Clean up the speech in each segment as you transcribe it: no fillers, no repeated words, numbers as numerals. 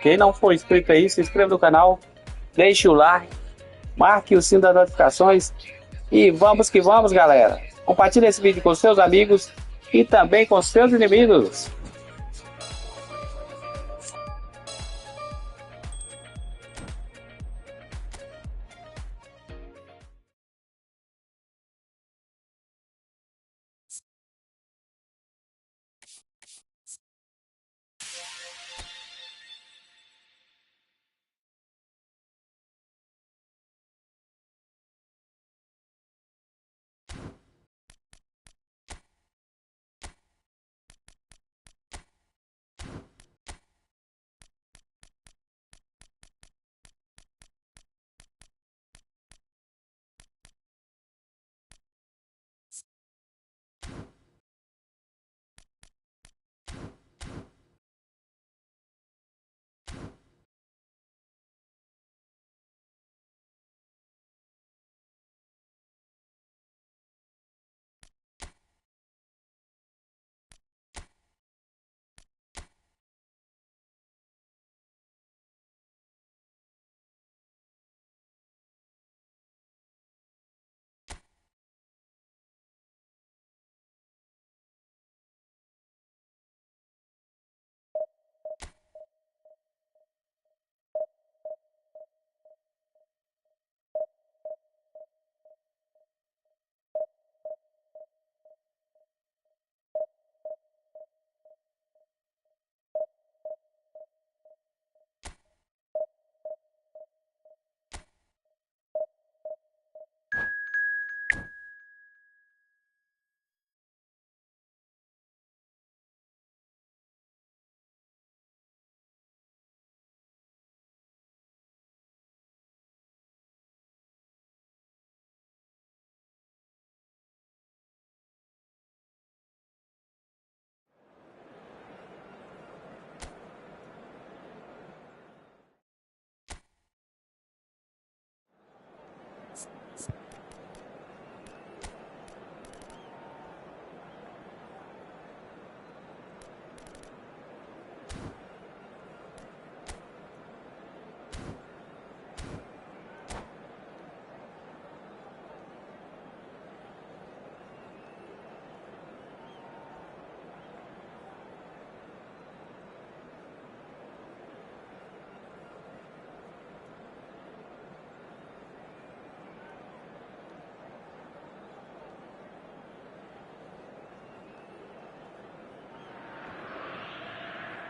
Quem não for inscrito aí, se inscreva no canal, deixe o like, marque o sino das notificações e vamos que vamos, galera. Compartilhe esse vídeo com seus amigos e também com seus inimigos.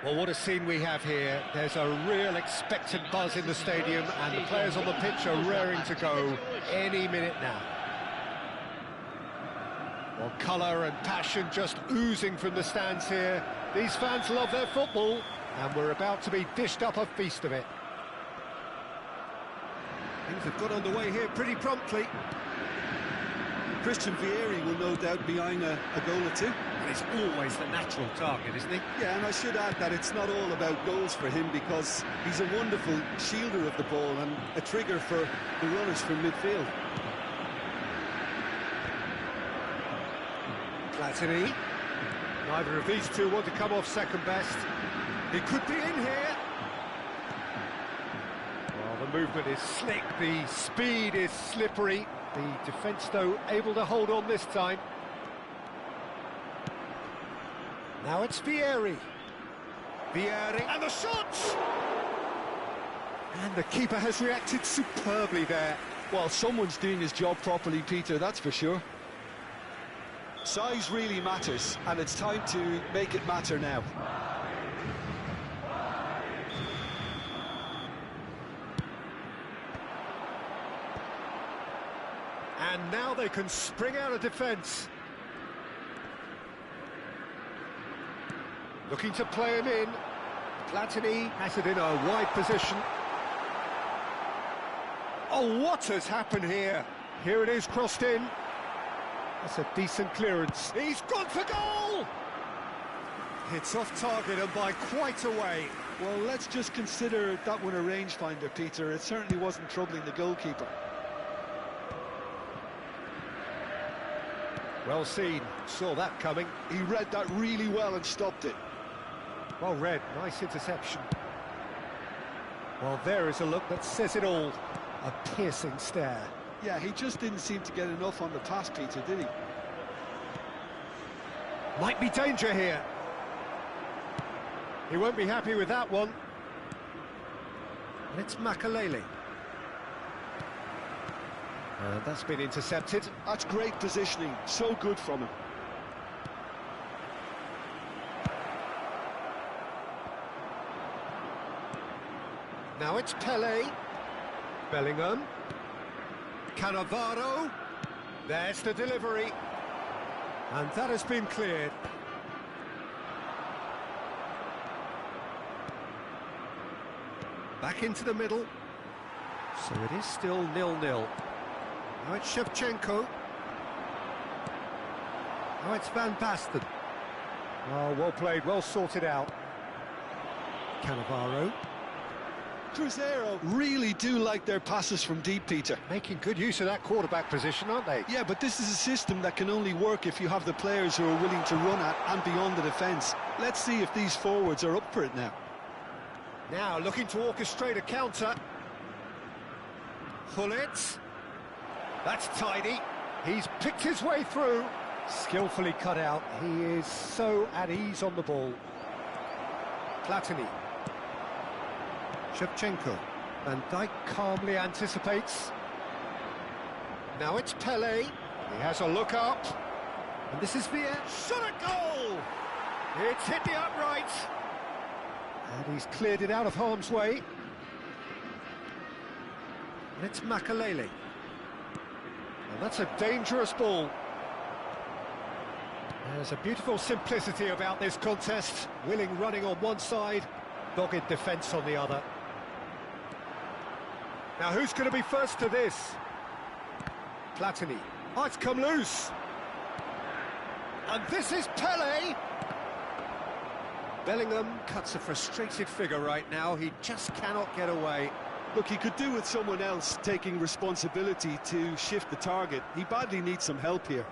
Well, what a scene we have here. There's a real expectant buzz in the stadium and the players on the pitch are raring to go any minute now. Well, colour and passion just oozing from the stands here. These fans love their football and we're about to be dished up a feast of it. Things have got underway here pretty promptly. Christian Vieri will no doubt be eyeing a goal or two. He's always the natural target, isn't he? Yeah, and I should add that it's not all about goals for him because he's a wonderful shielder of the ball and a trigger for the runners from midfield. Platini. Neither of these two want to come off second best. It could be in here. Well, the movement is slick, the speed is slippery. The defence, though, able to hold on this time. Now it's Vieri. Vieri, and the shot! And the keeper has reacted superbly there. Well, someone's doing his job properly, Peter, that's for sure. Size really matters, and it's time to make it matter now. And now they can spring out of defence. Looking to play him in. Platini has it in a wide position. Oh, what has happened here? Here it is, crossed in. That's a decent clearance. He's gone for goal! It's off target and by quite a way. Well, let's just consider that one a rangefinder, Peter. It certainly wasn't troubling the goalkeeper. Well seen, saw that coming. He read that really well and stopped it. Well read, nice interception. Well, there is a look that says it all. A piercing stare. Yeah, he just didn't seem to get enough on the pass, Peter, did he? Might be danger here. He won't be happy with that one. And it's Makalele. That's been intercepted. That's great positioning. So good from him. Now it's Pele. Bellingham. Cannavaro. There's the delivery. And that has been cleared. Back into the middle. So it is still 0-0. Now it's Shevchenko. Now it's Van Basten. Oh, well played, well sorted out. Cannavaro. Crescer really do like their passes from deep, Peter. Making good use of that quarterback position, aren't they? Yeah, but this is a system that can only work if you have the players who are willing to run at and beyond the defence. Let's see if these forwards are up for it now. Now looking to orchestrate a counter. Hullet. That's tidy. He's picked his way through. Skillfully cut out. He is so at ease on the ball. Platini. Shevchenko. Van Dijk calmly anticipates. Now it's Pele. He has a look up. And this is Vieira. Shot at goal! It's hit the upright. And he's cleared it out of harm's way. And it's Makalele. And that's a dangerous ball. There's a beautiful simplicity about this contest. Willing running on one side, dogged defence on the other. Now who's going to be first to this? Platini. Oh, it's come loose. And this is Pele. Bellingham cuts a frustrated figure right now. He just cannot get away. Look, he could do with someone else taking responsibility to shift the target. He badly needs some help here.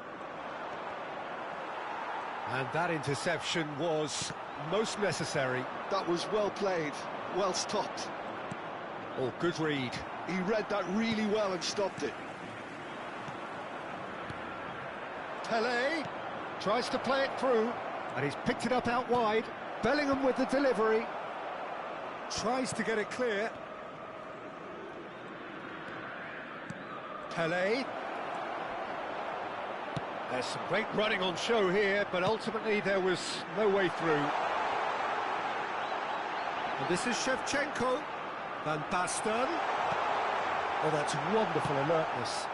And that interception was most necessary. That was well played, well stopped. Oh, good read. He read that really well and stopped it. Pele tries to play it through, and he's picked it up out wide. Bellingham with the delivery. Tries to get it clear. Pele. There's some great running on show here, but ultimately there was no way through. And this is Shevchenko. Van Basten. Oh, that's wonderful alertness.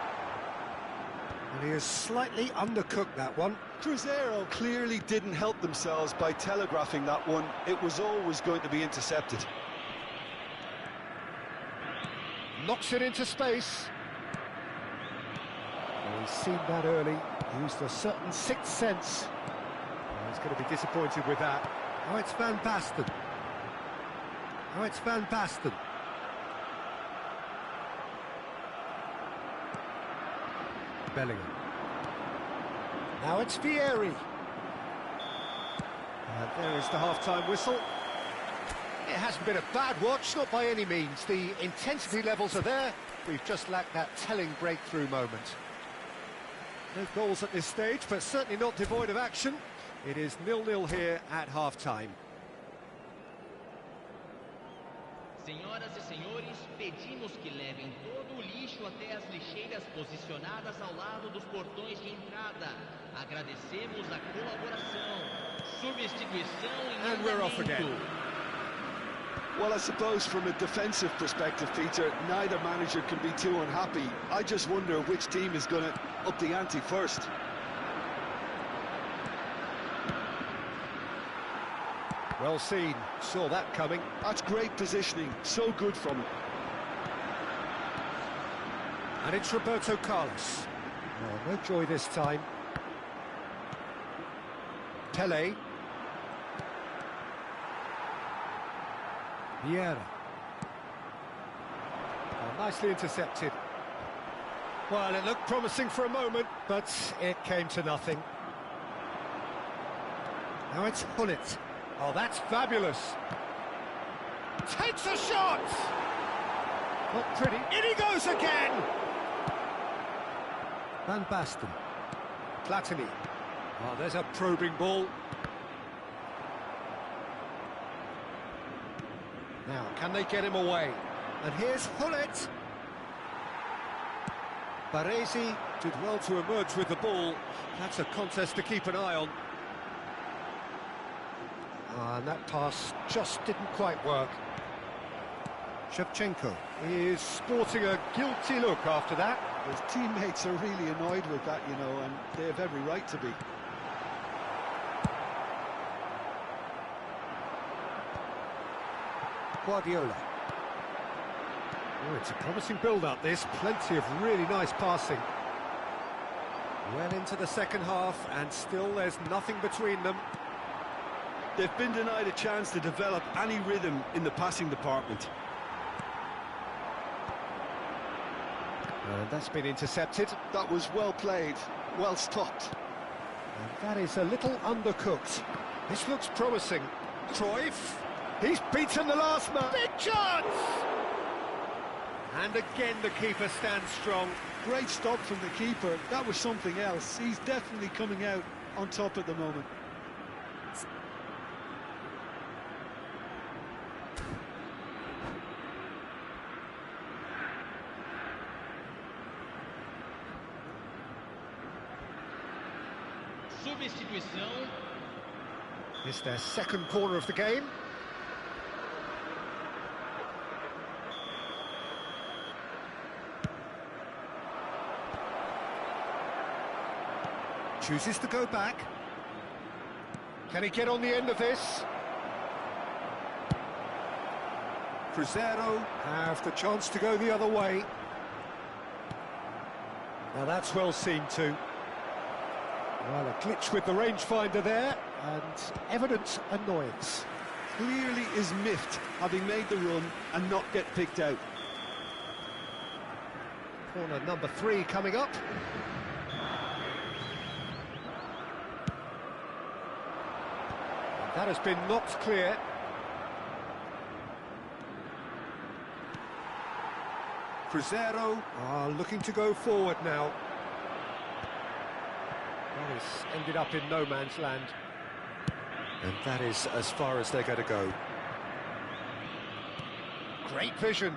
And he has slightly undercooked that one. Crescer clearly didn't help themselves by telegraphing that one. It was always going to be intercepted. Knocks it into space. Oh, he's seen that early. Used a certain sixth sense. Oh, he's going to be disappointed with that. Oh, it's Van Basten. Oh, it's Van Basten. Bellingham. Now it's Vieira. There is the half-time whistle. It hasn't been a bad watch, not by any means. The intensity levels are there. We've just lacked that telling breakthrough moment. No goals at this stage, but certainly not devoid of action. It is 0-0 here at half-time. Senhoras e senhores, pedimos que levem todo o lixo até as lixeiras posicionadas ao lado dos portões de entrada. Agradecemos a colaboração. Substituição em And we're off again. Well, I suppose from a defensive perspective, Peter, neither manager can be too unhappy. I just wonder which team is going to up the ante first. Well seen, saw that coming. That's great positioning, so good from him. And it's Roberto Carlos. Oh, no joy this time. Pele. Vieira. Oh, nicely intercepted. Well, it looked promising for a moment, but it came to nothing. Now it's Hullet. Oh, that's fabulous. Takes a shot! Not pretty. In he goes again! Van Basten. Platini. Oh, there's a probing ball. Now, can they get him away? And here's Hullet. Baresi did well to emerge with the ball. That's a contest to keep an eye on. And that pass just didn't quite work. Shevchenko is sporting a guilty look after that. His teammates are really annoyed with that, you know, and they have every right to be. Guardiola. Oh, it's a promising build-up, this. Plenty of really nice passing. Well into the second half, and still there's nothing between them. They've been denied a chance to develop any rhythm in the passing department. And that's been intercepted. That was well played, well stopped. And that is a little undercooked. This looks promising. Cruyff. He's beaten the last man. Big chance! And again the keeper stands strong. Great stop from the keeper. That was something else. He's definitely coming out on top at the moment. Substituição. It's their second corner of the game. Chooses to go back. Can he get on the end of this? Crescer have the chance to go the other way. Now that's well seen too. Well, a glitch with the rangefinder there, and evident annoyance. Clearly is miffed, having made the run and not get picked out. Corner number 3 coming up. That has been knocked clear. Crescer are looking to go forward now. That has ended up in no man's land. And that is as far as they're going to go. Great vision.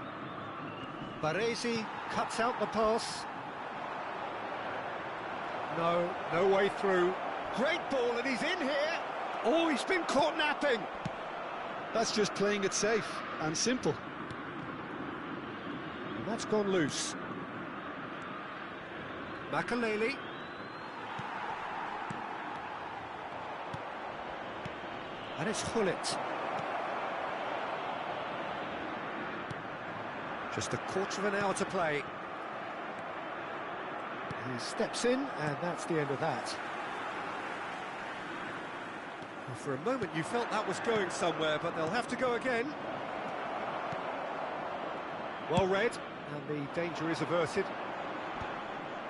Baresi cuts out the pass. No way through. Great ball, and he's in here. Oh, he's been caught napping. That's just playing it safe and simple. And that's gone loose. Makaleli. And it's Hullet. Just a quarter of an hour to play. He steps in, and that's the end of that. Well, for a moment you felt that was going somewhere, but they'll have to go again. Well read, and the danger is averted.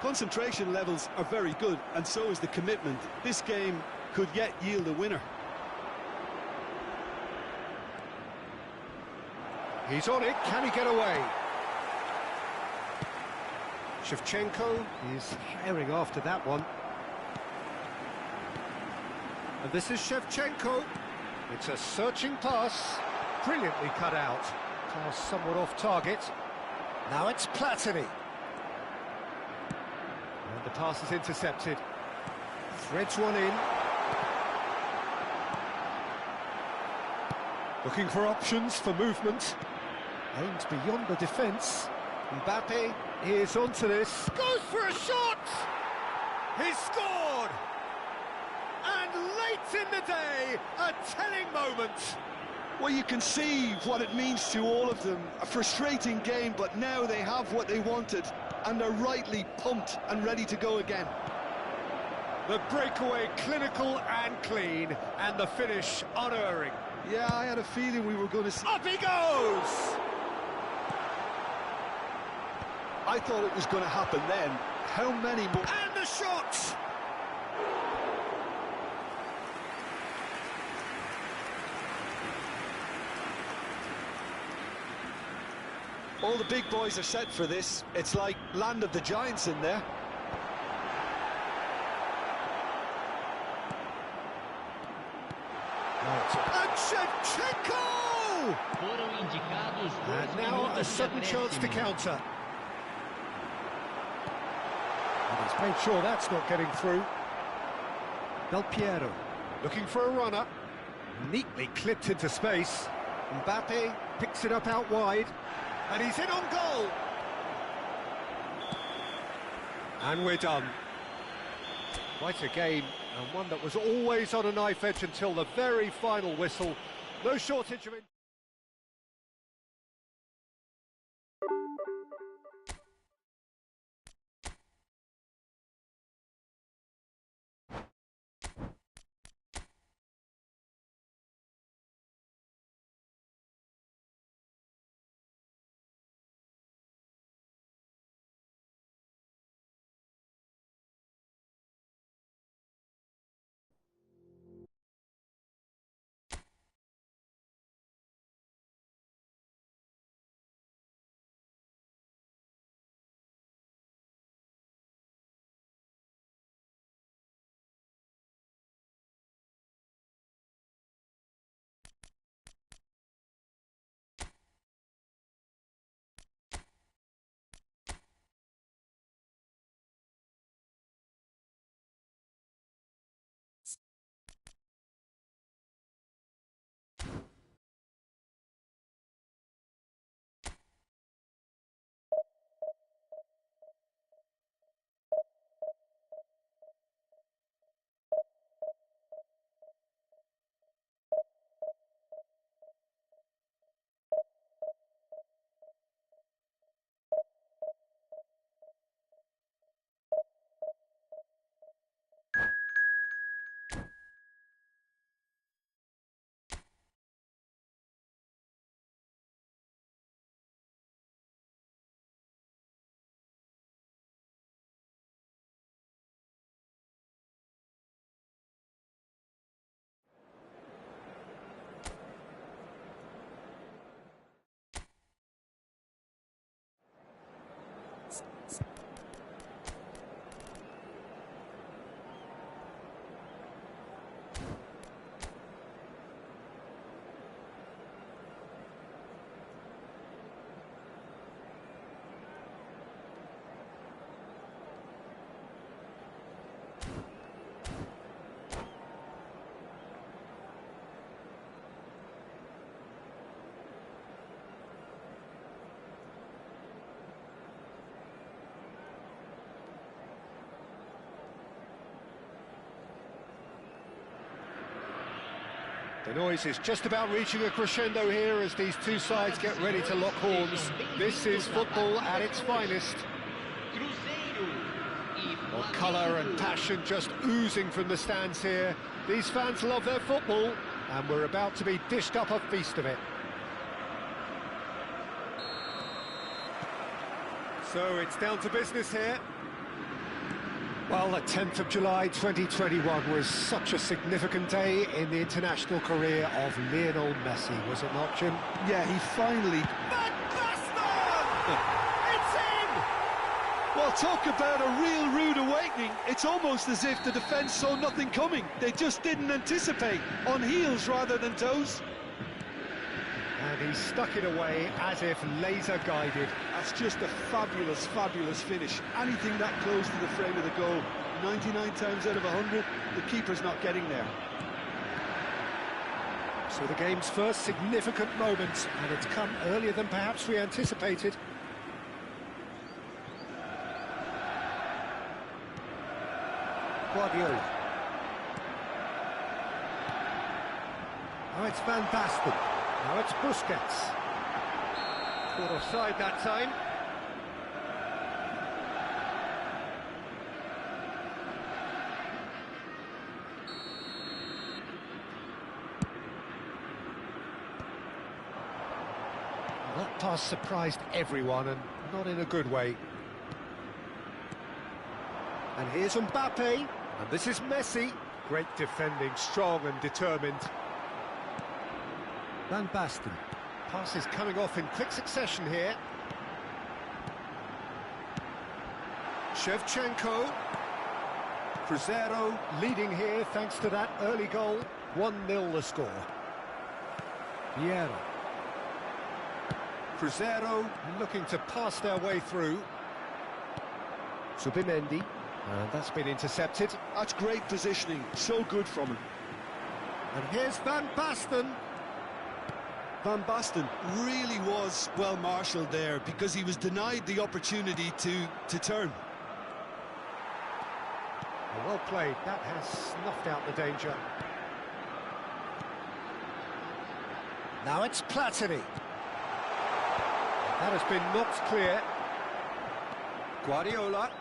Concentration levels are very good, and so is the commitment. This game could yet yield a winner. He's on it, can he get away? Shevchenko is herring after that one. And this is Shevchenko. It's a searching pass, brilliantly cut out. Pass somewhat off target. Now it's Platini. And the pass is intercepted. Threads one in. Looking for options for movement. Aims beyond the defence. Mbappe is onto this. Goes for a shot! He's scored! And late in the day, a telling moment. Well, you can see what it means to all of them. A frustrating game, but now they have what they wanted, and are rightly pumped and ready to go again. The breakaway clinical and clean, and the finish unerring. Yeah, I had a feeling we were going to see... Up he goes! I thought it was going to happen then. How many more... And the shot! All the big boys are set for this. It's like land of the giants in there. And Shevchenko! And now a sudden chance to counter. And he's made sure that's not getting through. Del Piero looking for a runner. Neatly clipped into space. Mbappe picks it up out wide. And he's in on goal. And we're done. Quite a game, and one that was always on a knife edge until the very final whistle. No shortage of... The noise is just about reaching a crescendo here as these two sides get ready to lock horns. This is football at its finest. Well, colour and passion just oozing from the stands here. These fans love their football, and we're about to be dished up a feast of it. So it's down to business here. Well, the 10th of July 2021 was such a significant day in the international career of Lionel Messi, was it not, Jim? Yeah, he finally... It's in! Well, talk about a real rude awakening. It's almost as if the defence saw nothing coming. They just didn't anticipate, on heels rather than toes. And he stuck it away as if laser-guided. That's just a fabulous, fabulous finish. Anything that close to the frame of the goal, 99 times out of 100, the keeper's not getting there. So the game's first significant moment, and it's come earlier than perhaps we anticipated. Fabio. Now it's Van Basten. Now it's Busquets. Caught offside that time. Well, that pass surprised everyone, and not in a good way. And here's Mbappe, and this is Messi. Great defending, strong and determined. Van Basten. Passes coming off in quick succession here. Shevchenko. Crescer leading here thanks to that early goal. 1-0 the score. Primeira. Crescer looking to pass their way through. Subimendi. And that's been intercepted. That's great positioning, so good from him. And here's Van Basten. Van Basten really was well marshalled there because he was denied the opportunity to turn. Well played, that has snuffed out the danger. Now it's Platini. That has been knocked clear. Guardiola.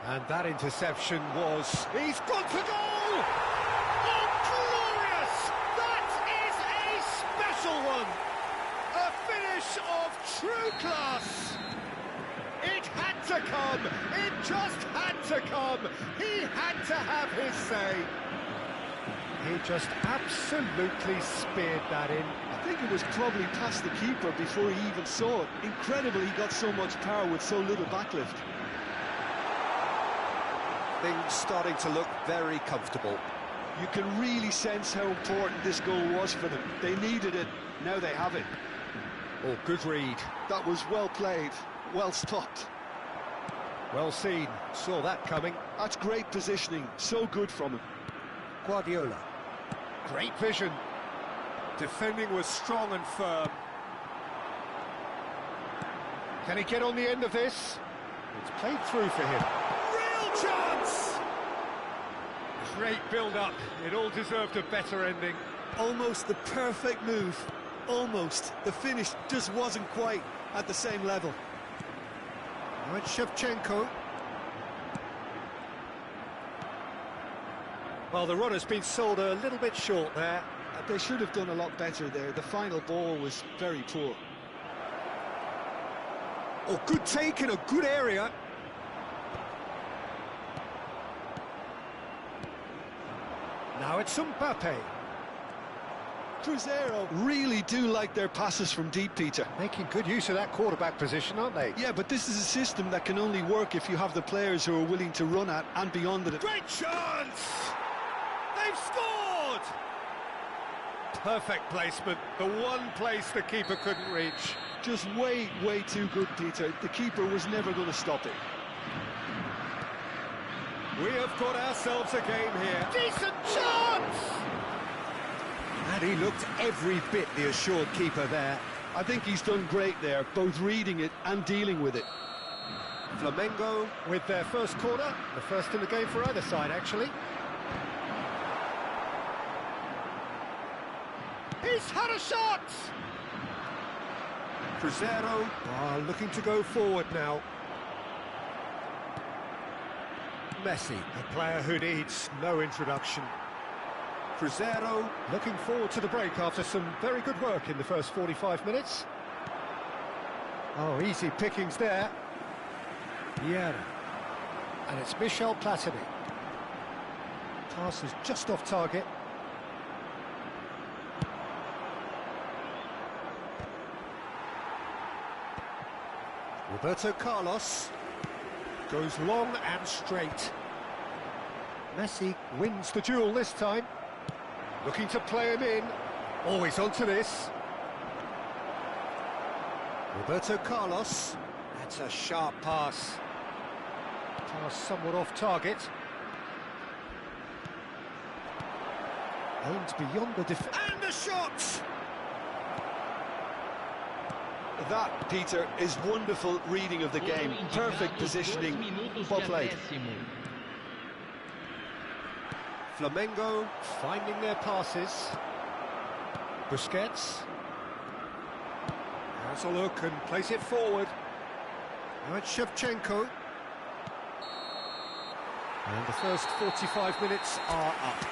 And that interception was... He's gone for goal! Oh, glorious! That is a special one! A finish of true class! It had to come! It just had to come! He had to have his say! He just absolutely speared that in. I think it was probably past the keeper before he even saw it. Incredible he got so much power with so little backlift. Things starting to look very comfortable. You can really sense how important this goal was for them. They needed it, now they have it. Oh, good read. That was well played, well stopped. Well seen, saw that coming. That's great positioning, so good from him. Guardiola. Great vision. Defending was strong and firm. Can he get on the end of this? It's played through for him. Real chance! Great build-up. It all deserved a better ending. Almost the perfect move. Almost. The finish just wasn't quite at the same level. Now it's Shevchenko. Well, the run has been sold a little bit short there. They should have done a lot better there. The final ball was very poor. Oh, good take in a good area. Now it's Mbappe. Cruzeiro really do like their passes from deep, Peter. Making good use of that quarterback position, aren't they? Yeah, but this is a system that can only work if you have the players who are willing to run at and beyond it. Great chance! They've scored! Perfect placement, the one place the keeper couldn't reach. Just way, way too good, Peter. The keeper was never going to stop it. We have got ourselves a game here. Decent chance! And he looked every bit the assured keeper there. I think he's done great there, both reading it and dealing with it. Flamengo with their first corner, the first in the game for either side, actually. He's had a shot! Cruzeiro are looking to go forward now. Messi, a player who needs no introduction. Cruzeiro looking forward to the break after some very good work in the first 45 minutes. Oh, easy pickings there. Primeira. And it's Michel Platini. Pass is just off target. Roberto Carlos goes long and straight. Messi wins the duel this time. Looking to play him in. Always onto this. Roberto Carlos. That's a sharp pass. Pass somewhat off target. Aimed beyond the defence. And the shot! That, Peter, is wonderful reading of the game. Perfect positioning. Well played. Flamengo finding their passes. Busquets has a look and plays it forward. Now it's Shevchenko. And the first 45 minutes are up.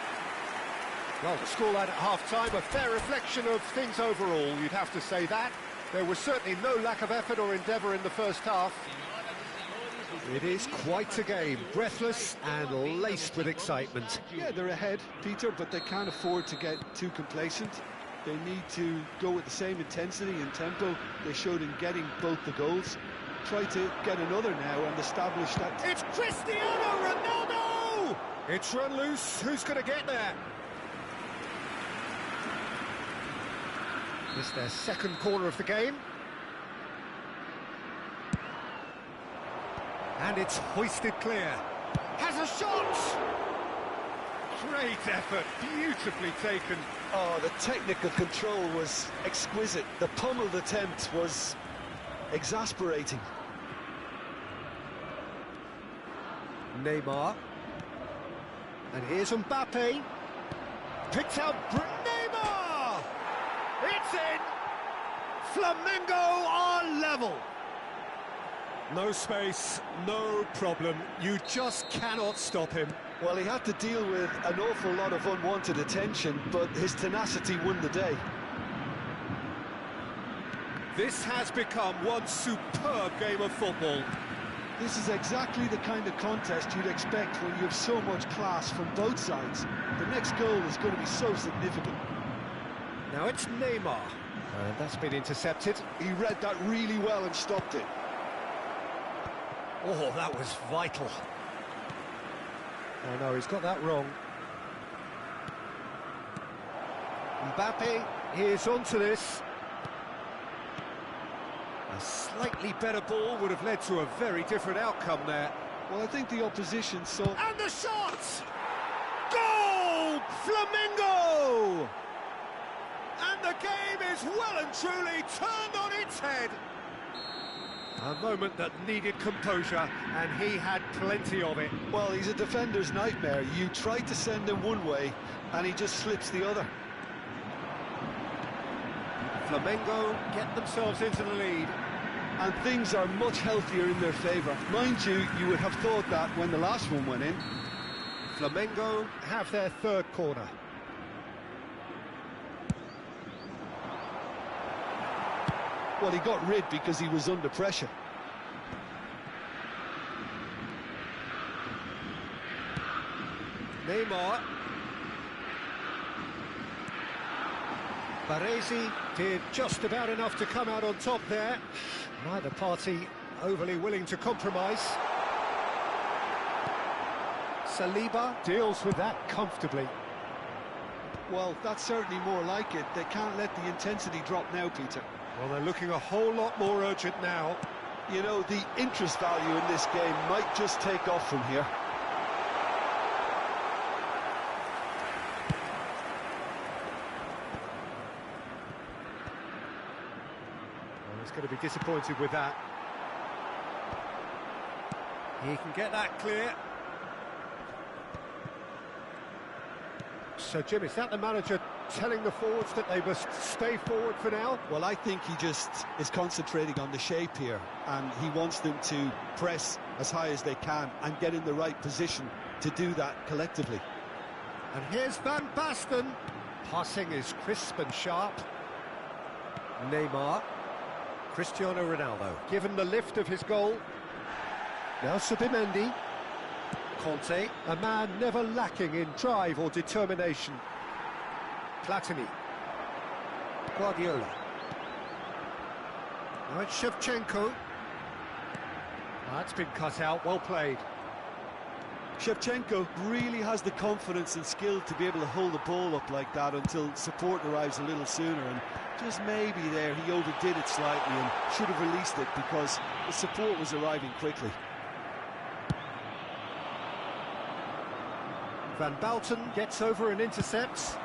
Well, the scoreline at half-time, a fair reflection of things overall, you'd have to say that. There was certainly no lack of effort or endeavour in the first half. It is quite a game, breathless and laced with excitement. Yeah, they're ahead, Peter, but they can't afford to get too complacent. They need to go with the same intensity and tempo they showed in getting both the goals. try to get another now and establish that... It's Cristiano Ronaldo! It's run loose. Who's going to get there? It's their second corner of the game. And it's hoisted clear. Has a shot! Great effort, beautifully taken. Oh, the technical control was exquisite. The pummeled attempt was exasperating. Neymar. And here's Mbappe. Picked out Neymar! It's in! Flamengo are level. No space, no problem. You just cannot stop him. Well, he had to deal with an awful lot of unwanted attention, but his tenacity won the day. This has become one superb game of football. This is exactly the kind of contest you'd expect when you have so much class from both sides. The next goal is going to be so significant. Now it's Neymar. And that's been intercepted. He read that really well and stopped it. Oh, that was vital. Oh no, he's got that wrong. Mbappe is onto this. A slightly better ball would have led to a very different outcome there. Well, I think the opposition saw... And the shot! Goal! Flamengo! And the game is well and truly turned on its head. A moment that needed composure, and he had plenty of it. Well, he's a defender's nightmare. You try to send him one way, and he just slips the other. Flamengo get themselves into the lead. And things are much healthier in their favour. Mind you, you would have thought that when the last one went in. Flamengo have their third corner. Well, he got rid because he was under pressure. Neymar. Baresi did just about enough to come out on top there. Neither party overly willing to compromise. Saliba deals with that comfortably. Well, that's certainly more like it. They can't let the intensity drop now, Peter. Well, they're looking a whole lot more urgent now. You know, the interest value in this game might just take off from here. Well, he's going to be disappointed with that. He can get that clear. So, Jim, is that the manager telling the forwards that they must stay forward for now? Well, I think he just is concentrating on the shape here, and he wants them to press as high as they can and get in the right position to do that collectively. And here's Van Basten. Passing is crisp and sharp. Neymar. Cristiano Ronaldo. Given the lift of his goal. Now Subimendi. Conte, a man never lacking in drive or determination. Platini. Guardiola. Now it's Shevchenko. That's been cut out, well played. Shevchenko really has the confidence and skill to be able to hold the ball up like that until support arrives a little sooner, and just maybe there he overdid it slightly and should have released it because the support was arriving quickly. Van Basten gets over and intercepts.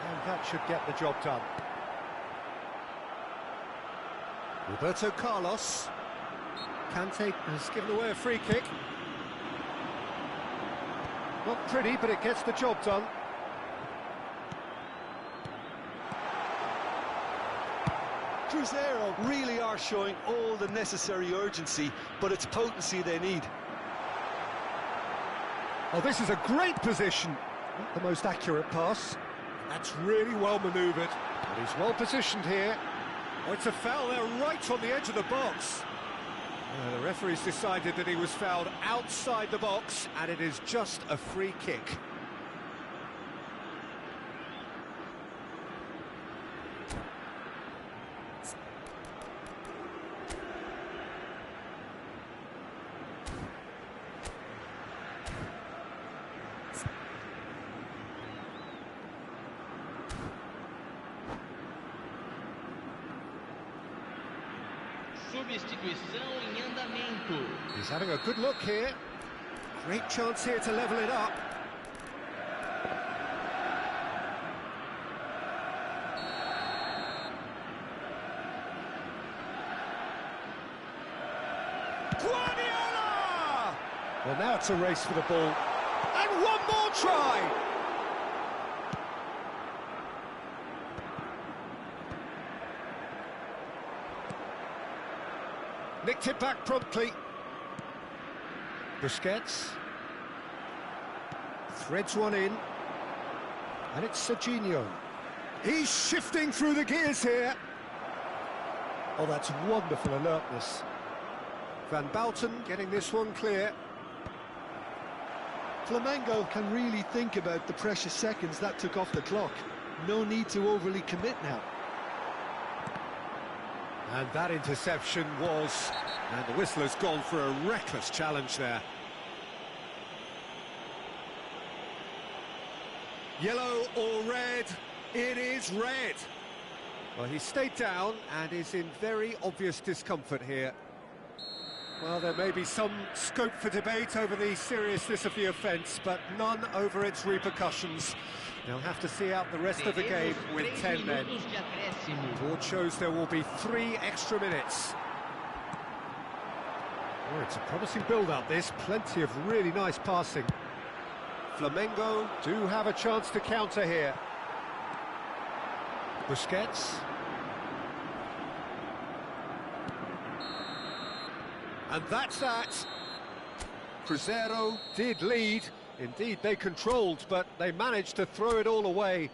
And that should get the job done. Roberto Carlos. Kante has given away a free kick. Not pretty, but it gets the job done. Cruzeiro really are showing all the necessary urgency, but it's potency they need. Oh, this is a great position. Not the most accurate pass. That's really well manoeuvred. But he's well positioned here. Oh, it's a foul there right on the edge of the box. The referee's decided that he was fouled outside the box, and it is just a free kick. Substituição em andamento. He's having a good look here. Great chance here to level it up. Guardiola! Well, now it's a race for the ball. And one more try! Nicked it back promptly. Busquets. Threads one in. And it's Serginho. He's shifting through the gears here. Oh, that's wonderful alertness. Van Bouten getting this one clear. Flamengo can really think about the precious seconds that took off the clock. No need to overly commit now. And that interception was... And the whistle has gone for a reckless challenge there. Yellow or red? It is red. Well, he stayed down and is in very obvious discomfort here. Well, there may be some scope for debate over the seriousness of the offence, but none over its repercussions. They'll have to see out the rest of the game with 10 men. Board shows there will be 3 extra minutes. Oh, it's a promising build-up, this. Plenty of really nice passing. Flamengo do have a chance to counter here. Busquets. And that's that. Cruzeiro did lead. Indeed, they controlled, but they managed to throw it all away.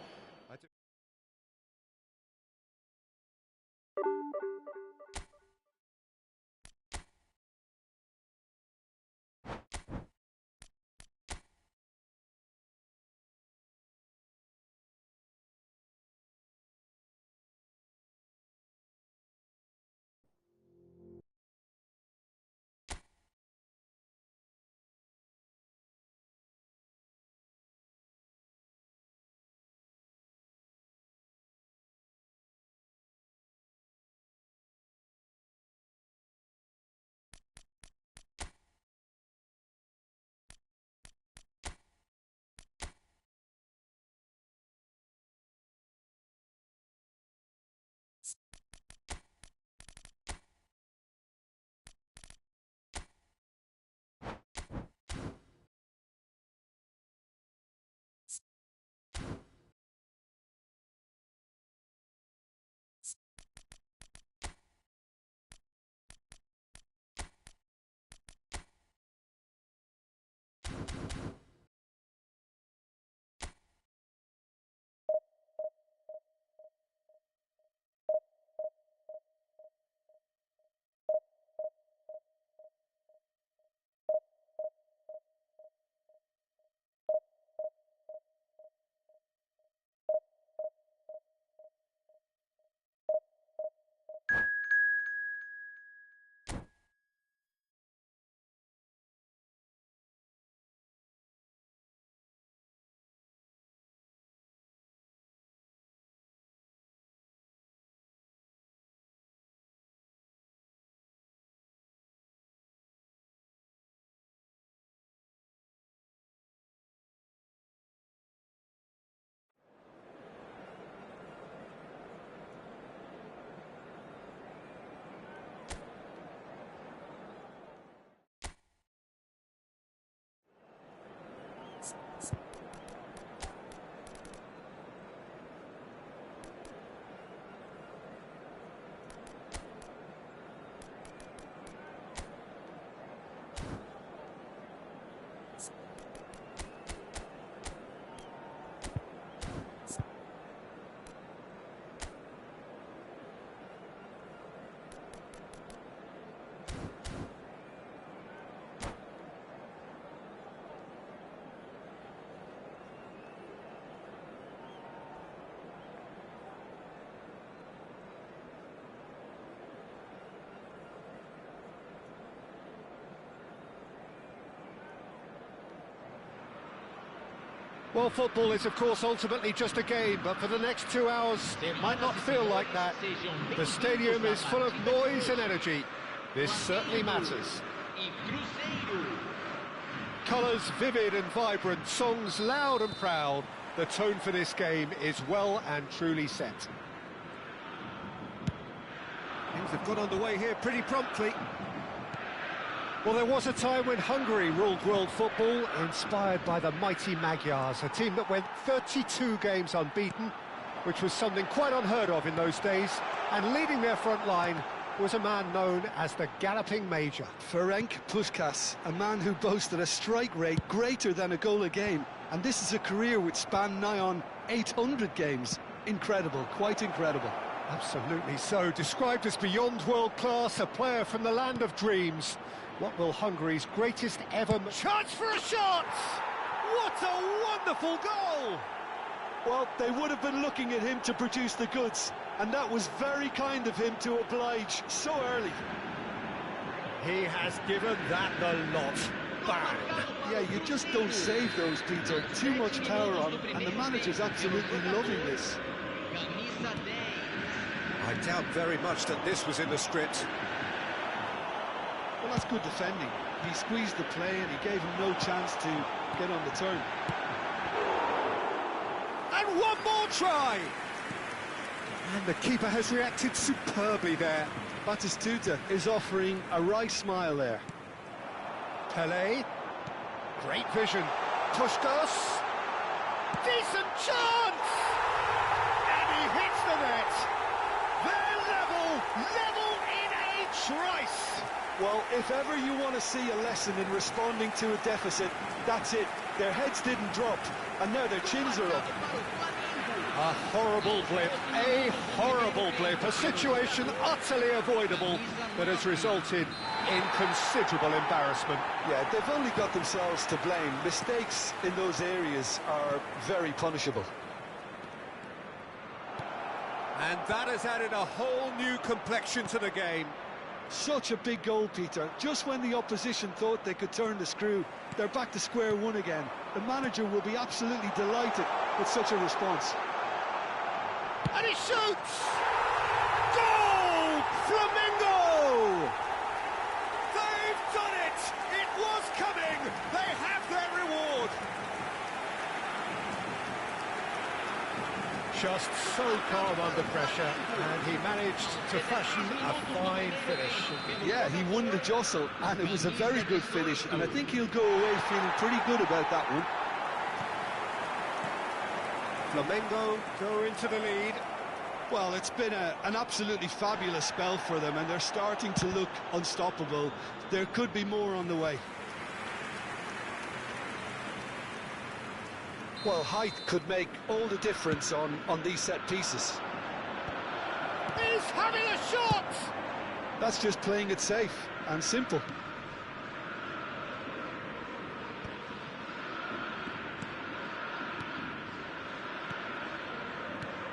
Well, football is, of course, ultimately just a game, but for the next 2 hours, it might not feel like that. The stadium is full of noise and energy. This certainly matters. Colours vivid and vibrant, songs loud and proud. The tone for this game is well and truly set. Things have got underway here pretty promptly. Well, there was a time when Hungary ruled world football, inspired by the mighty Magyars, a team that went 32 games unbeaten, which was something quite unheard of in those days, and leading their front line was a man known as the Galloping Major. Ferenc Puskás, a man who boasted a strike rate greater than a goal a game, and this is a career which spanned nigh on 800 games. Incredible, quite incredible. Absolutely so, described as beyond world class, a player from the land of dreams. What will Hungary's greatest ever... Chance for a shot! What a wonderful goal! Well, they would have been looking at him to produce the goods, and that was very kind of him to oblige so early. He has given that the lot. Bang! Yeah, you just don't save those, Peter. Too much power on him, and the manager's absolutely loving this. I doubt very much that this was in the script. Well, that's good defending. He squeezed the play and he gave him no chance to get on the turn. And one more try! And the keeper has reacted superbly there. Batistuta is offering a wry smile there. Pelé. Great vision. Puskás. Decent chance! And he hits the net. They're level in a trice. Well, if ever you want to see a lesson in responding to a deficit, that's it. Their heads didn't drop, and now their chins are up. A horrible blip, a situation utterly avoidable that has resulted in considerable embarrassment. Yeah, they've only got themselves to blame. Mistakes in those areas are very punishable. And that has added a whole new complexion to the game. Such a big goal, Peter. Just when the opposition thought they could turn the screw, they're back to square one again. The manager will be absolutely delighted with such a response. And he shoots! Goal! Flamengo! They've done it! It was coming! They have their reward! Just so calm under pressure, and he managed to fashion a fine finish. Yeah, he won the jostle, and it was a very good finish, and I think he'll go away feeling pretty good about that one. Flamengo go into the lead. Well, it's been an absolutely fabulous spell for them, and they're starting to look unstoppable. There could be more on the way. Well, height could make all the difference on these set pieces. He's having a shot! That's just playing it safe and simple.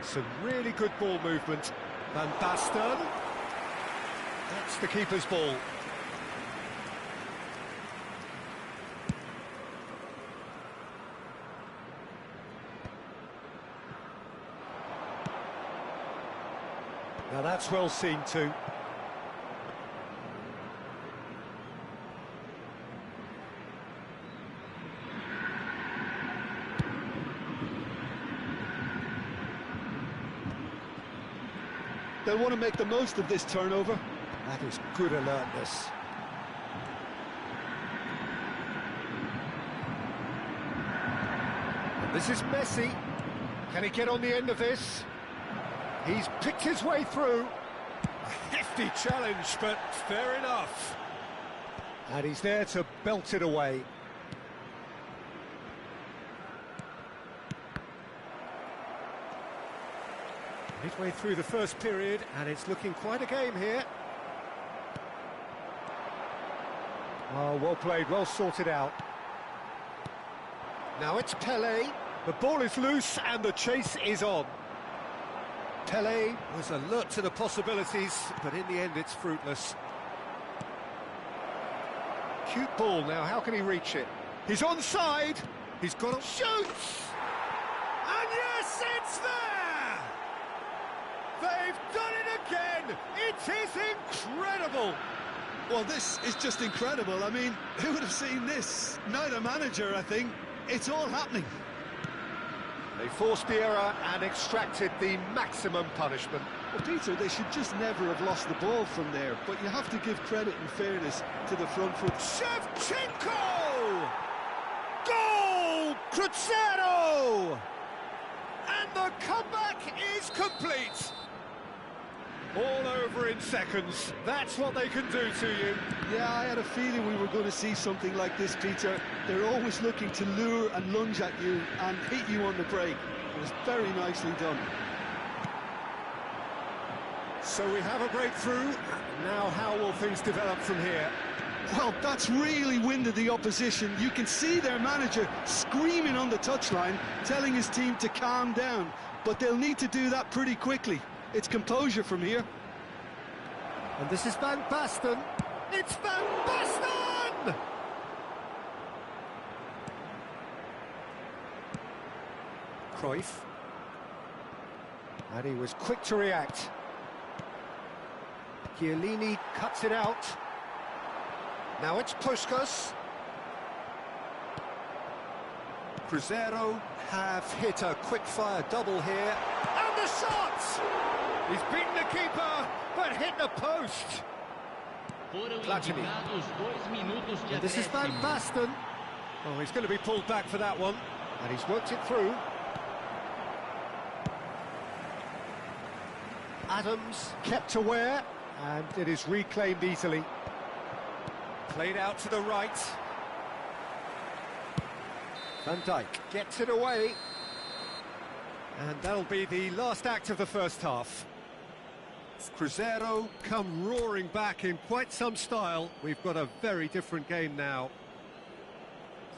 Some really good ball movement. Van Basten. That's the keeper's ball. Now that's well seen too. They'll want to make the most of this turnover. That is good alertness. And this is Messi. Can he get on the end of this? He's picked his way through. A hefty challenge, but fair enough. And he's there to belt it away. Midway through the first period, and it's looking quite a game here. Oh, well played, well sorted out. Now it's Pelé. The ball is loose, and the chase is on. Pelé was alert to the possibilities, but in the end it's fruitless. Cute ball now, how can he reach it? He's onside! He's got a... Shoots! And yes, it's there! They've done it again! It is incredible! Well, this is just incredible. I mean, who would have seen this? Neither manager, I think. It's all happening. They forced the error and extracted the maximum punishment. Well, Peter, they should just never have lost the ball from there, but you have to give credit and fairness to the front foot. Shevchenko! Goal! Crescer! And the comeback is complete. All over in seconds. That's what they can do to you. Yeah, I had a feeling we were going to see something like this, Peter. They're always looking to lure and lunge at you and hit you on the break. It was very nicely done. So we have a breakthrough. Now how will things develop from here? Well, that's really winded the opposition. You can see their manager screaming on the touchline, telling his team to calm down. But they'll need to do that pretty quickly. It's composure from here. And this is Van Basten. It's Van Basten! Cruyff. And he was quick to react. Chiellini cuts it out. Now it's Puskas. Cruzeiro have hit a quick-fire double here. And the shot! He's beaten the keeper, but hit the post. Platini. And this is Van Basten. Oh, he's going to be pulled back for that one. And he's worked it through. Adams kept aware, and it is reclaimed easily. Played out to the right. Van Dijk gets it away. And that'll be the last act of the first half. Cruzeiro come roaring back in quite some style. We've got a very different game now.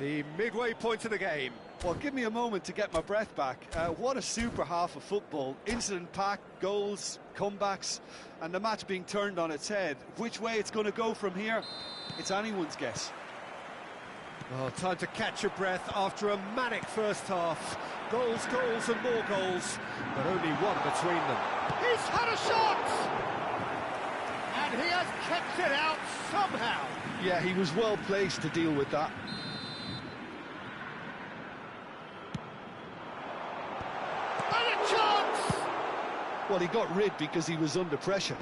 The midway point of the game. Well, give me a moment to get my breath back. What a super half of football. Incident-packed, goals, comebacks, and the match being turned on its head. Which way it's going to go from here, it's anyone's guess. Well, time to catch your breath after a manic first half. Goals, goals and more goals, but only one between them. He's had a shot! And he has kept it out somehow. Yeah, he was well placed to deal with that. And a chance! Well, he got rid because he was under pressure.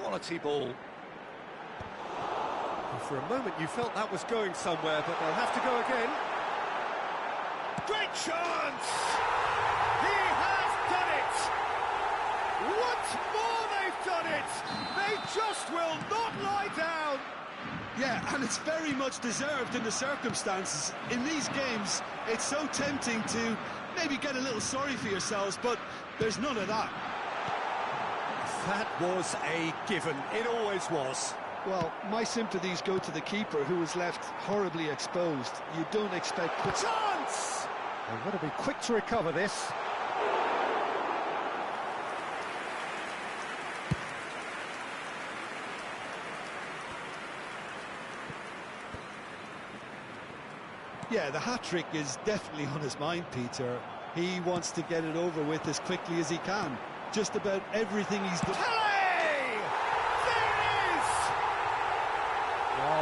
Quality ball. For a moment you felt that was going somewhere, but they'll have to go again. Great chance! He has done it! Once more they've done it! They just will not lie down! Yeah, and it's very much deserved in the circumstances. In these games, it's so tempting to maybe get a little sorry for yourselves, but there's none of that. That was a given. It always was. Well, my sympathies go to the keeper, who was left horribly exposed. You don't expect... Chance! They've got to be quick to recover this. Yeah, the hat-trick is definitely on his mind, Peter. He wants to get it over with as quickly as he can. Just about everything he's done...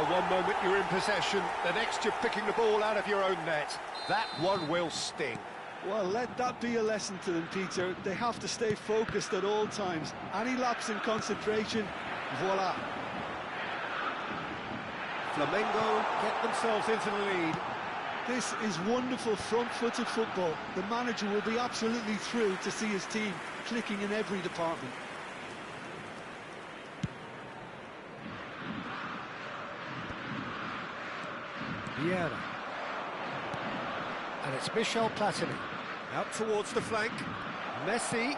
One moment you're in possession, the next you're picking the ball out of your own net. That one will sting. Well, let that be a lesson to them, Peter. They have to stay focused at all times. Any lapse in concentration, voila. Flamengo get themselves into the lead. This is wonderful front-footed football. The manager will be absolutely thrilled to see his team clicking in every department. Primeira. And it's Michel Platini. Out towards the flank. Messi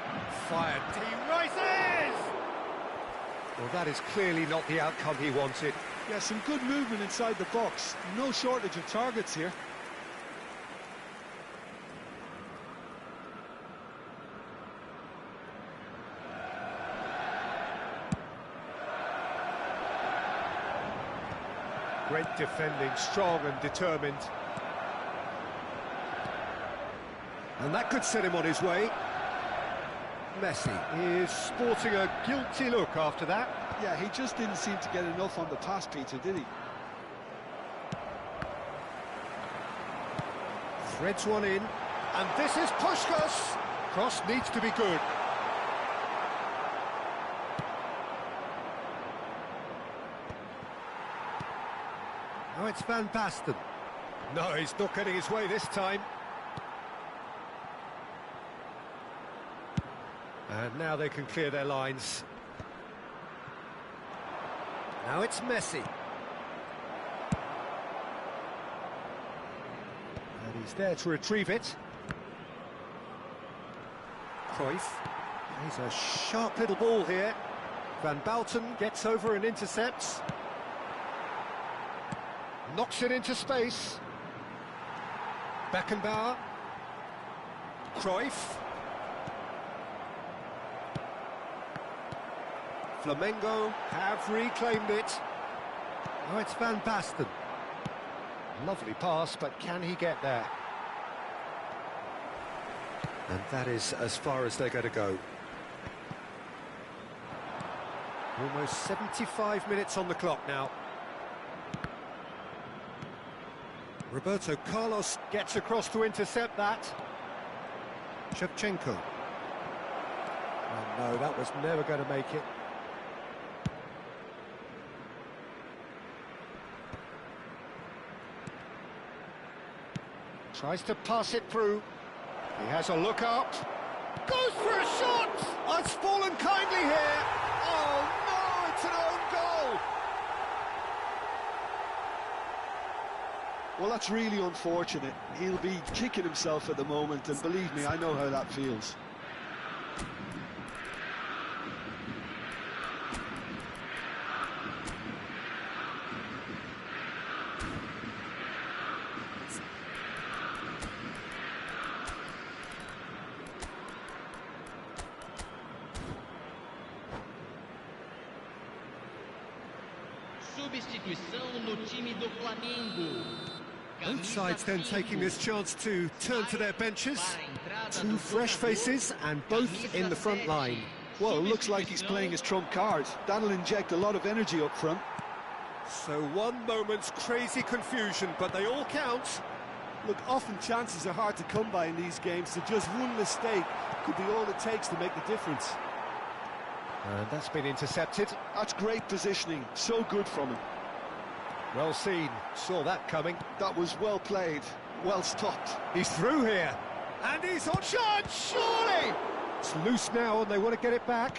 fired. He rises! Well, that is clearly not the outcome he wanted. Yeah, some good movement inside the box. No shortage of targets here. Great defending, strong and determined. And that could set him on his way. Messi is sporting a guilty look after that. Yeah, he just didn't seem to get enough on the pass, Peter, did he? Threads one in, and this is Puskás. Cross needs to be good. Now it's Van Basten. No, he's not getting his way this time. And now they can clear their lines. Now it's Messi. And he's there to retrieve it. Cruyff. He's a sharp little ball here. Van Basten gets over and intercepts. Knocks it into space. Beckenbauer. Cruyff. Flamengo have reclaimed it. Now it's Van Basten. Lovely pass, but can he get there? And that is as far as they're going to go. Almost 75 minutes on the clock now. Roberto Carlos gets across to intercept that. Shevchenko. Oh no, that was never going to make it. Tries to pass it through. He has a look up. Goes for a shot! Oh, it's fallen kindly here. Oh no, it's an own goal. Well, that's really unfortunate. He'll be kicking himself at the moment, and believe me, I know how that feels. Substituição no time do Flamengo. Both sides then taking this chance to turn to their benches. Two fresh faces and both in the front line. Well, it looks like he's playing his trump card. That'll inject a lot of energy up front. So one moment's crazy confusion, but they all count. Look, often chances are hard to come by in these games, so just one mistake could be all it takes to make the difference. And that's been intercepted. That's great positioning, so good from him. Well seen, saw that coming. That was well played, well stopped. He's through here, and he's on shot, surely! It's loose now, and they want to get it back.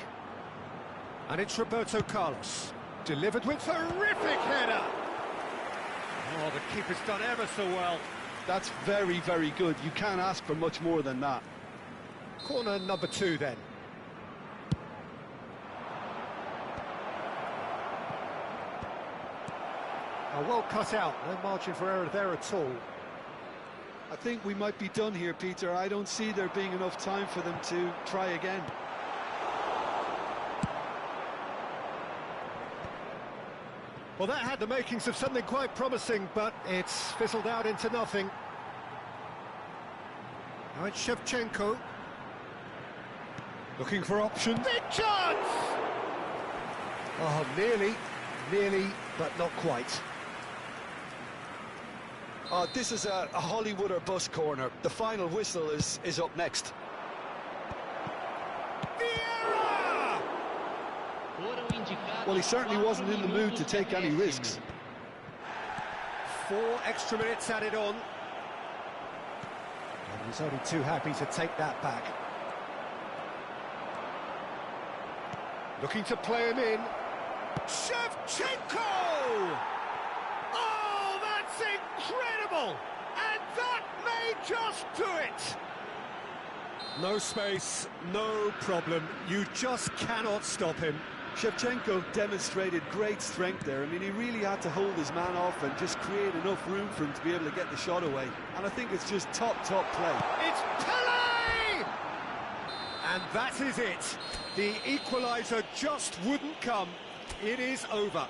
And it's Roberto Carlos, delivered with terrific header. Oh, the keeper's done ever so well. That's very, very good. You can't ask for much more than that. Corner number 2 then. Well cut out, no margin for error there at all. I think we might be done here, Peter. I don't see there being enough time for them to try again. Well, that had the makings of something quite promising, but it's fizzled out into nothing. Now it's Shevchenko. Looking for options. Big chance! Oh, nearly, but not quite. This is a Hollywood or bust corner. The final whistle is up next. Vieira! Well, he certainly wasn't in the mood to take any risks. 4 extra minutes added on. And he's only too happy to take that back. Looking to play him in. Shevchenko! Oh, that's incredible! And that may just do it! No space, no problem. You just cannot stop him. Shevchenko demonstrated great strength there. I mean, he really had to hold his man off and just create enough room for him to be able to get the shot away. And I think it's just top play. It's Pelé! And that is it. The equaliser just wouldn't come. It is over.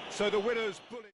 So the winners bullet.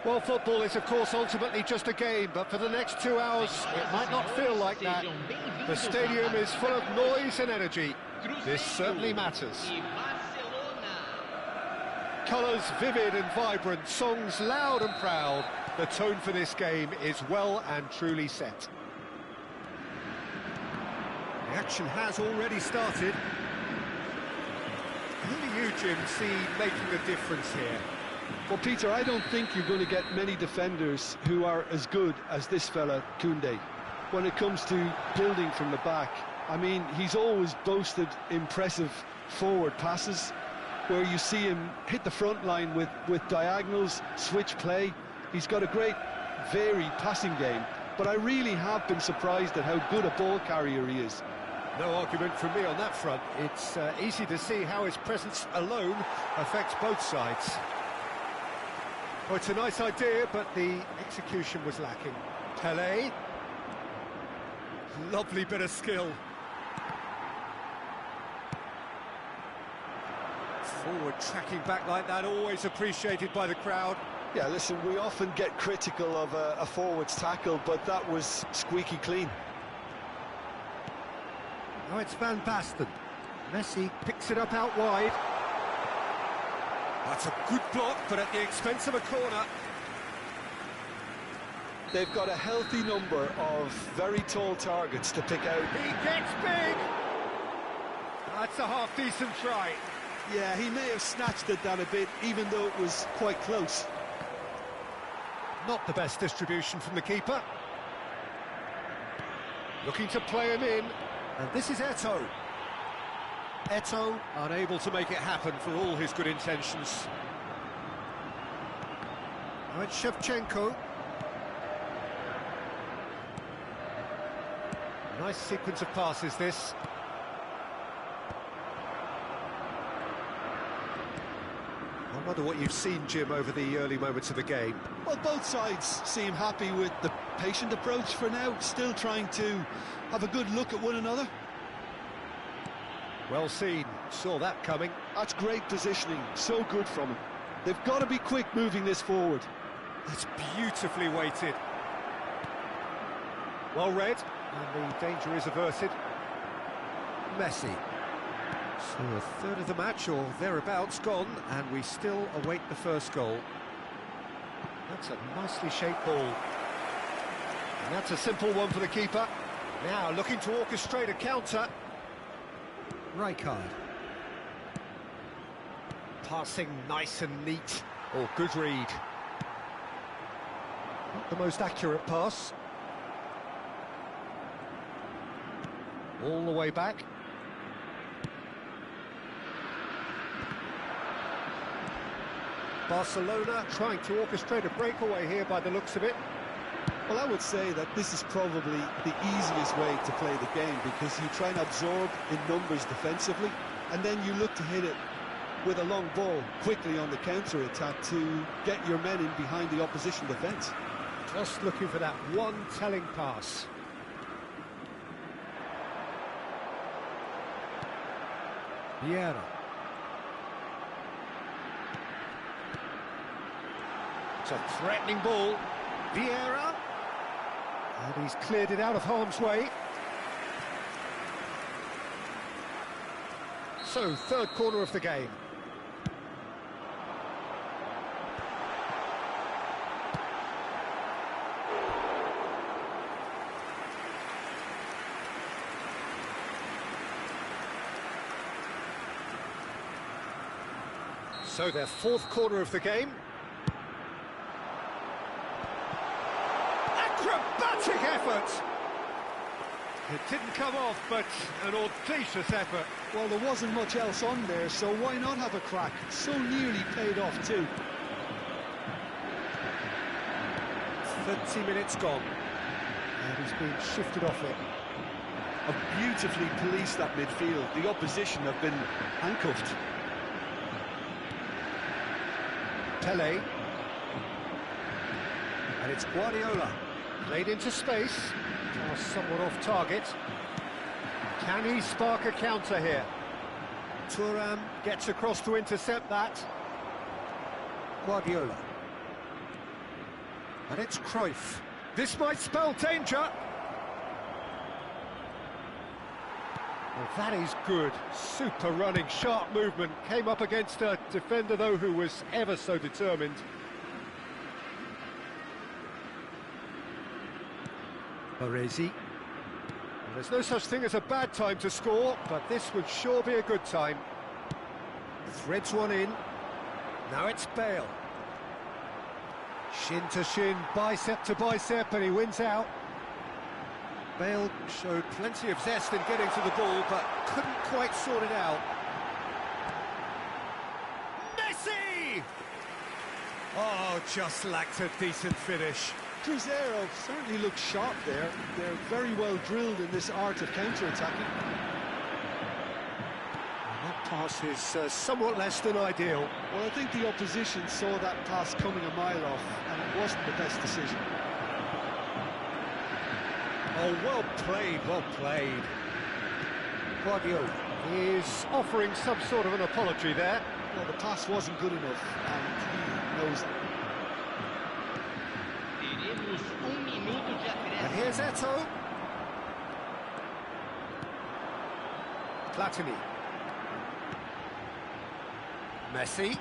Well, football is, of course, ultimately just a game, but for the next 2 hours, it might not feel like that. The stadium is full of noise and energy. This certainly matters. Colours vivid and vibrant, songs loud and proud. The tone for this game is well and truly set. The action has already started. Who do you, Jim, see making a difference here? Well, Peter, I don't think you're going to get many defenders who are as good as this fella, Koundé. When it comes to building from the back, I mean, he's always boasted impressive forward passes, where you see him hit the front line with diagonals, switch play. He's got a great, varied passing game, but I really have been surprised at how good a ball carrier he is. No argument from me on that front. It's easy to see how his presence alone affects both sides. Oh, it's a nice idea, but the execution was lacking. Pelé. Lovely bit of skill. Forward tracking back like that, always appreciated by the crowd. Yeah, listen, we often get critical of a forward's tackle, but that was squeaky clean. Now it's Van Basten. Messi picks it up out wide. That's a good block, but at the expense of a corner. They've got a healthy number of very tall targets to pick out. He gets big! That's a half-decent try. Yeah, he may have snatched it down a bit, even though it was quite close. Not the best distribution from the keeper. Looking to play him in. And this is Eto'o. Eto'o unable to make it happen for all his good intentions. Now it's Shevchenko. Nice sequence of passes, this. I wonder what you've seen, Jim, over the early moments of the game. Well, both sides seem happy with the patient approach for now, still trying to have a good look at one another. Well seen, saw that coming. That's great positioning, so good from him. They've got to be quick moving this forward. That's beautifully weighted. Well read, and the danger is averted. Messi. So a third of the match, or thereabouts, gone, and we still await the first goal. That's a nicely shaped ball. And that's a simple one for the keeper. Now looking to orchestrate a counter. Rijkaard. Passing nice and neat. Oh, good read. Not the most accurate pass. All the way back. Barcelona trying to orchestrate a breakaway here by the looks of it. Well, I would say that this is probably the easiest way to play the game, because you try and absorb in numbers defensively, and then you look to hit it with a long ball quickly on the counter-attack to get your men in behind the opposition defence. Just looking for that one telling pass. Primeira. It's a threatening ball. Vieira. And he's cleared it out of harm's way. So, third corner of the game. So, their fourth corner of the game. Acrobatic effort! It didn't come off, but an audacious effort. Well, there wasn't much else on there, so why not have a crack? So nearly paid off too. 30 minutes gone. And he's been shifted off it. Have beautifully policed that midfield. The opposition have been handcuffed. Pelé. And it's Guardiola. Played into space. Now somewhat off target. Can he spark a counter here? Thuram gets across to intercept that. Guardiola. And it's Cruyff. This might spell danger. Well, that is good. Super running, sharp movement. Came up against a defender, though, who was ever so determined. Baresi. Well, there's no such thing as a bad time to score, but this would sure be a good time. Threads one in. Now it's Bale. Shin to shin, bicep to bicep, and he wins out. Bale showed plenty of zest in getting to the ball, but couldn't quite sort it out. Messi! Oh, just lacked a decent finish. Crescer certainly looks sharp there. They're very well drilled in this art of counter-attacking. That pass is somewhat less than ideal. Well, I think the opposition saw that pass coming a mile off, and it wasn't the best decision. Oh, well played, well played. Fabio is offering some sort of an apology there. Well, the pass wasn't good enough, and he knows it. And here's Eto'o. Platini. Messi.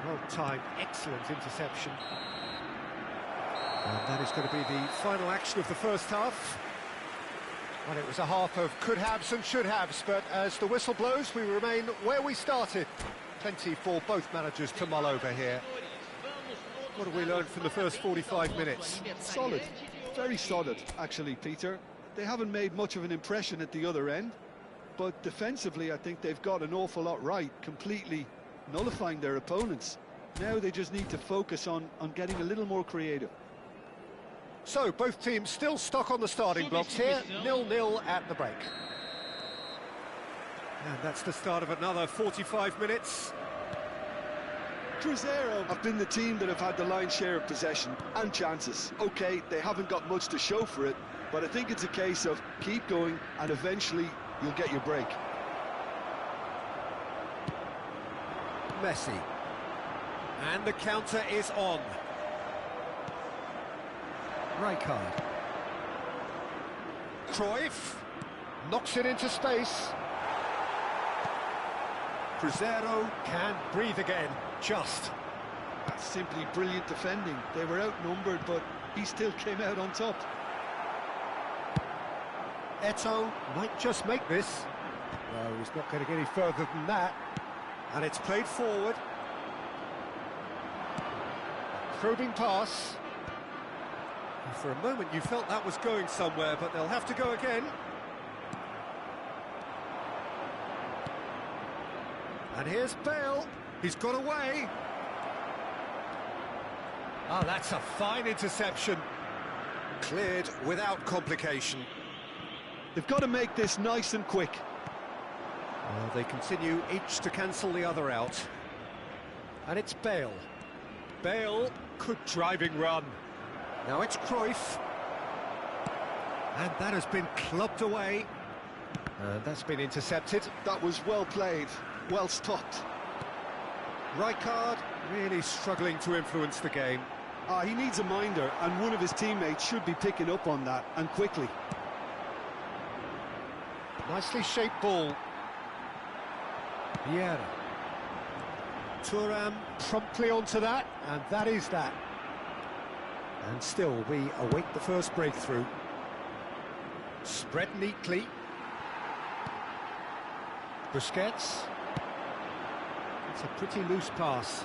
Well timed, excellent interception. And that is going to be the final action of the first half. And it was a half of could-haves and should-haves, but as the whistle blows, we remain where we started. Plenty for both managers to mull over here. What have we learned from the first 45 minutes? Solid. Very solid, actually, Peter. They haven't made much of an impression at the other end, but defensively, I think they've got an awful lot right, completely nullifying their opponents. Now they just need to focus on getting a little more creative. So, both teams still stuck on the starting blocks here, 0-0 at the break. And that's the start of another 45 minutes. Crescer have been the team that have had the lion's share of possession and chances. OK, they haven't got much to show for it, but I think it's a case of keep going and eventually you'll get your break. Messi. And the counter is on. Rijkaard. Cruyff knocks it into space. Crescer can breathe again, just. That's simply brilliant defending. They were outnumbered, but he still came out on top. Eto'o might just make this. No, he's not going to get any further than that. And it's played forward. Probing pass. For a moment you felt that was going somewhere, but they'll have to go again. And here's Bale. He's got away. Oh, that's a fine interception. Cleared without complication. They've got to make this nice and quick. Well, they continue each to cancel the other out. And it's Bale. Bale, good driving run. Now it's Cruyff. And that has been clubbed away. That's been intercepted. That was well played, well stopped. Rijkaard really struggling to influence the game. He needs a minder, and one of his teammates should be picking up on that, and quickly. Nicely shaped ball. Primeira. Thuram promptly onto that, and that is that. And still, we await the first breakthrough. Spread neatly. Busquets. It's a pretty loose pass.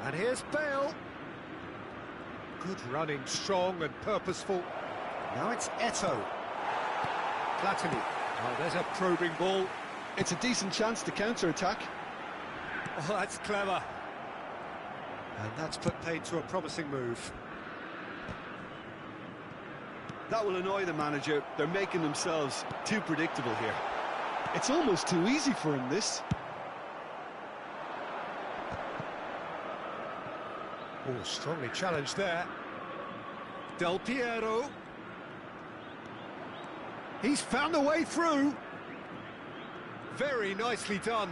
And here's Bale. Good running, strong and purposeful. Now it's Eto'o. Platini. Oh, there's a probing ball. It's a decent chance to counter-attack. Oh, that's clever. And that's put paid to a promising move. That will annoy the manager. They're making themselves too predictable here. It's almost too easy for him, this. Oh, strongly challenged there. Del Piero. He's found a way through. Very nicely done.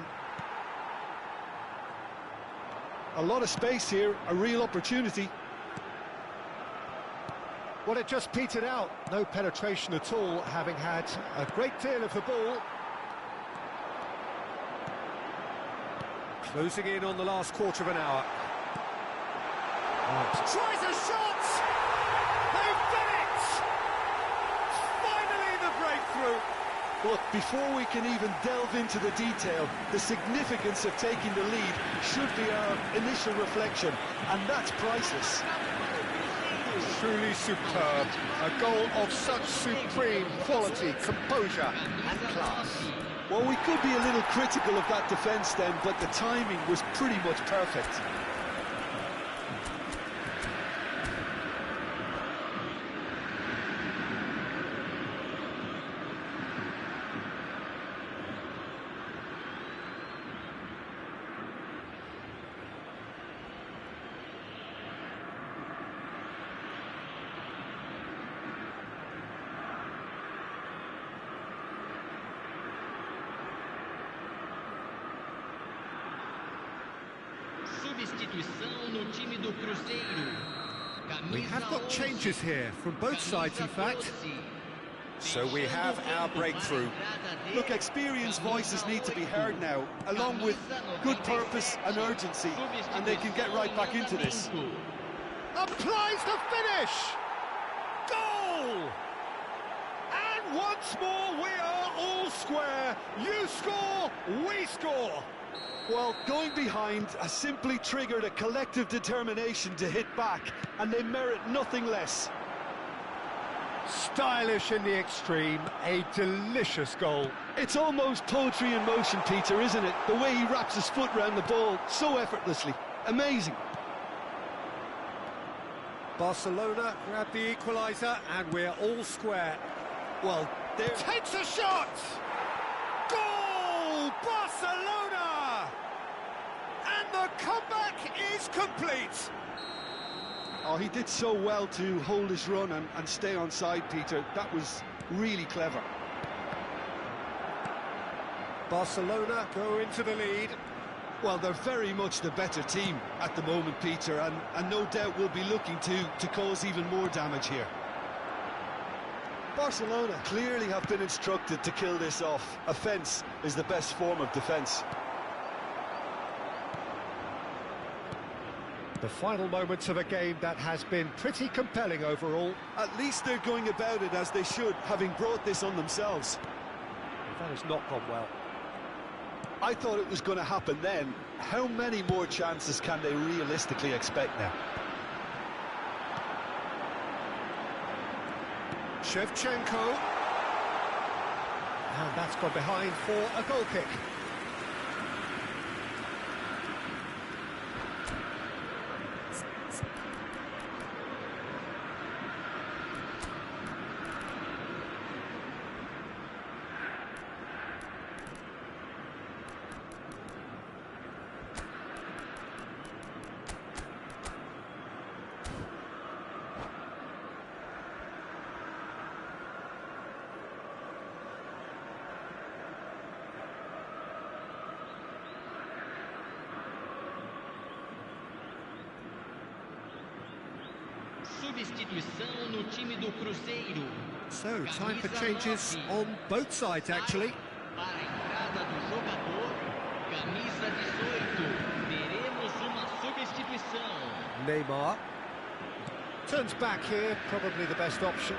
A lot of space here, a real opportunity. Well, it just petered out. No penetration at all, having had a great deal of the ball. Closing in on the last quarter of an hour. Right. Tries a shot! They've done it! Finally the breakthrough! Look, before we can even delve into the detail, the significance of taking the lead should be our initial reflection, and that's priceless. Truly superb. A goal of such supreme quality, composure and class. Well, we could be a little critical of that defence then, but the timing was pretty much perfect. Substituição no time do Cruzeiro. We have got changes here, from both sides in fact. So we have our breakthrough. Look, experienced voices need to be heard now, along with good purpose and urgency, and they can get right back into this. Applies the finish! Goal! And once more we are all square. You score, we score. Well, going behind has simply triggered a collective determination to hit back, and they merit nothing less. Stylish in the extreme, a delicious goal. It's almost poetry in motion, Peter, isn't it? The way he wraps his foot round the ball so effortlessly. Amazing. Barcelona grab the equaliser, and we're all square. Well, there... Takes a shot! Goal! Barcelona! And the comeback is complete! Oh, he did so well to hold his run and stay on side, Peter. That was really clever. Barcelona go into the lead. Well, they're very much the better team at the moment, Peter, and no doubt will be looking to cause even more damage here. Barcelona clearly have been instructed to kill this off. Offence is the best form of defence. The final moments of a game that has been pretty compelling overall. At least they're going about it as they should, having brought this on themselves. That has not gone well. I thought it was going to happen then. How many more chances can they realistically expect now? Shevchenko. And that's gone behind for a goal kick. Substituição no time do Cruzeiro. So, time for changes on both sides, actually. Para a entrada do jogador, camisa 18. Teremos uma substituição. Neymar. Turns back here, probably the best option.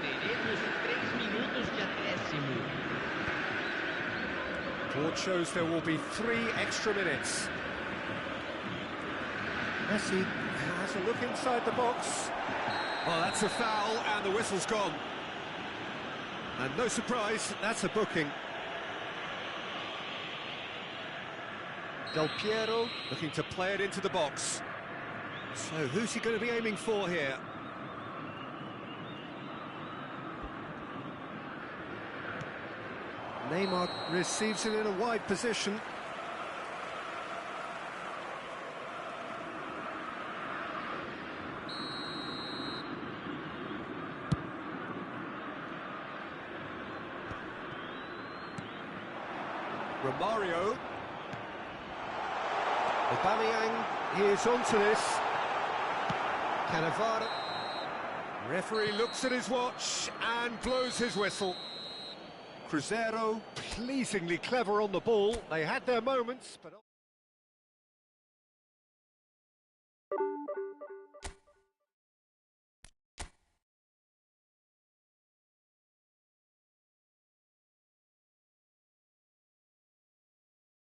Teremos 3 minutos de acréscimo. Board shows there will be 3 extra minutes. Messi has a look inside the box. Oh, that's a foul, and the whistle's gone. And no surprise, that's a booking. Del Piero looking to play it into the box. So who's he going to be aiming for here? Neymar receives it in a wide position. Romario. Aubameyang is onto this. Cannavaro. Referee looks at his watch and blows his whistle. Cruzeiro pleasingly clever on the ball. They had their moments, but...